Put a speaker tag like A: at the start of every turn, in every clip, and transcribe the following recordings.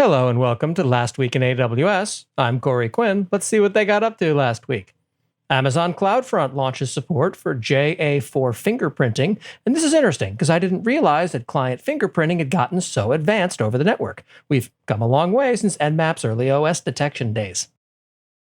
A: Hello and welcome to Last Week in AWS. I'm Corey Quinn. Let's see what they got up to last week. Amazon CloudFront launches support for JA4 fingerprinting, and this is interesting because I didn't realize that client fingerprinting had gotten so advanced over the network. We've come a long way since Nmap's early OS detection days.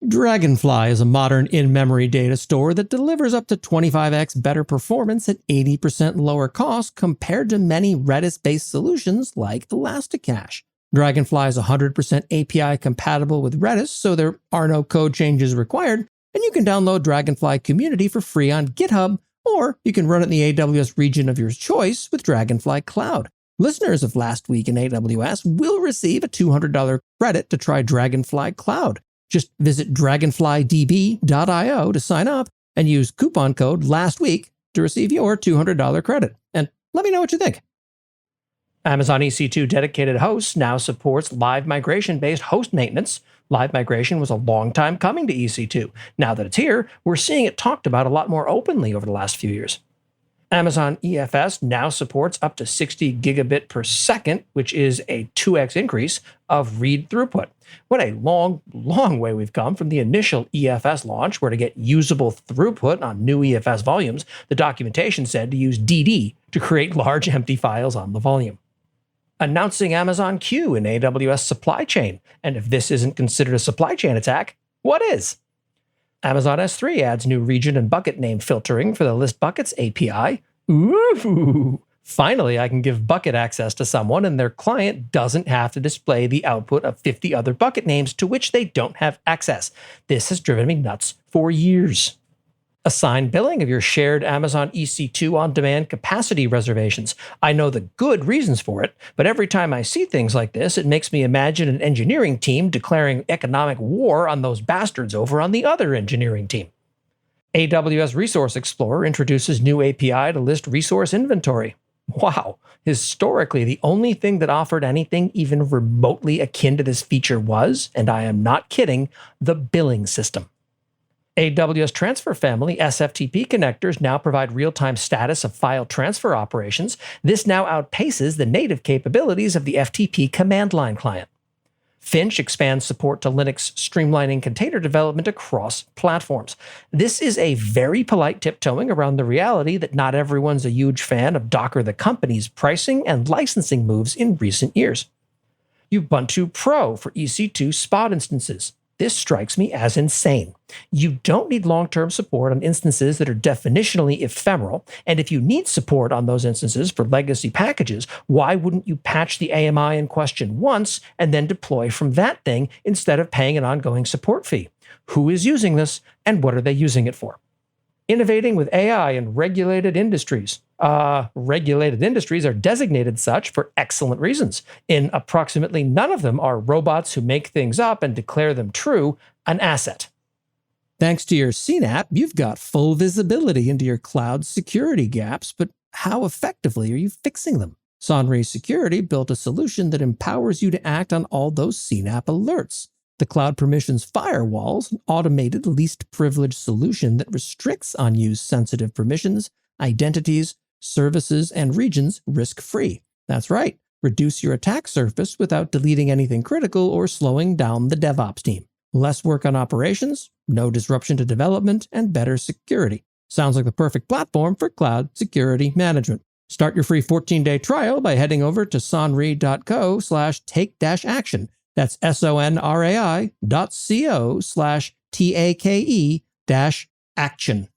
A: Dragonfly is a modern in-memory data store that delivers up to 25x better performance at 80% lower cost compared to many Redis-based solutions like Elasticache. Dragonfly is 100% API compatible with Redis, so there are no code changes required, and you can download Dragonfly Community for free on GitHub, or you can run it in the AWS region of your choice with Dragonfly Cloud. Listeners of Last Week in AWS will receive a $200 credit to try Dragonfly Cloud. Just visit dragonflydb.io to sign up and use coupon code LASTWEEK to receive your $200 credit. And let me know what you think. Amazon EC2 dedicated hosts now supports live migration-based host maintenance. Live migration was a long time coming to EC2. Now that it's here, we're seeing it talked about a lot more openly over the last few years. Amazon EFS now supports up to 60 gigabit per second, which is a 2x increase of read throughput. What a long, long way we've come from the initial EFS launch, where to get usable throughput on new EFS volumes, the documentation said to use DD to create large empty files on the volume. Announcing Amazon Q in AWS supply chain. And if this isn't considered a supply chain attack, what is? Amazon S3 adds new region and bucket name filtering for the List Buckets API. Ooh! Finally, I can give bucket access to someone and their client doesn't have to display the output of 50 other bucket names to which they don't have access. This has driven me nuts for years. Assign billing of your shared Amazon EC2 on-demand capacity reservations. I know the good reasons for it, but every time I see things like this, it makes me imagine an engineering team declaring economic war on those bastards over on the other engineering team. AWS Resource Explorer introduces new API to list resource inventory. Wow, historically, the only thing that offered anything even remotely akin to this feature was, and I am not kidding, the billing system. AWS Transfer Family SFTP connectors now provide real-time status of file transfer operations. This now outpaces the native capabilities of the FTP command line client. Finch expands support to Linux, streamlining container development across platforms. This is a very polite tiptoeing around the reality that not everyone's a huge fan of Docker the company's pricing and licensing moves in recent years. Ubuntu Pro for EC2 spot instances. This strikes me as insane. You don't need long-term support on instances that are definitionally ephemeral, and if you need support on those instances for legacy packages, why wouldn't you patch the AMI in question once and then deploy from that thing instead of paying an ongoing support fee? Who is using this, and what are they using it for? Innovating with AI in regulated industries. Regulated industries are designated such for excellent reasons. In approximately none of them are robots who make things up and declare them true an asset. Thanks to your CNAP, you've got full visibility into your cloud security gaps, but how effectively are you fixing them? Sonri Security built a solution that empowers you to act on all those CNAP alerts. The Cloud Permissions Firewall is an automated least privilege solution that restricts unused sensitive permissions, identities, services, and regions risk-free. That's right, reduce your attack surface without deleting anything critical or slowing down the DevOps team. Less work on operations, no disruption to development, and better security. Sounds like the perfect platform for cloud security management. Start your free 14-day trial by heading over to sonri.co/take-action. That's sonri.co/take-action.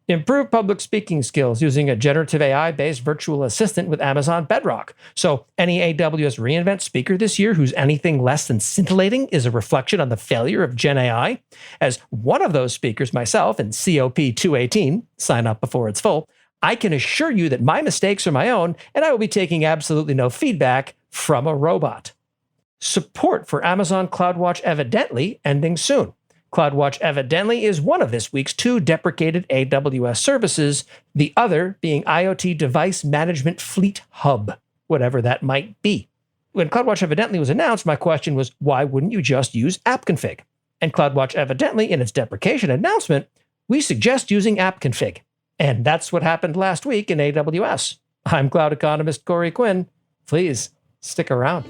A: Improve public speaking skills using a generative AI-based virtual assistant with Amazon Bedrock. So any AWS reInvent speaker this year who's anything less than scintillating is a reflection on the failure of Gen AI. As one of those speakers myself in COP 218, sign up before it's full, I can assure you that my mistakes are my own, and I will be taking absolutely no feedback from a robot. Support for Amazon CloudWatch evidently ending soon. CloudWatch evidently is one of this week's two deprecated AWS services, the other being IoT Device Management Fleet Hub, whatever that might be. When CloudWatch evidently was announced, my question was, why wouldn't you just use AppConfig? And CloudWatch evidently, in its deprecation announcement, we suggest using AppConfig. And that's what happened last week in AWS. I'm cloud economist Corey Quinn. Please stick around.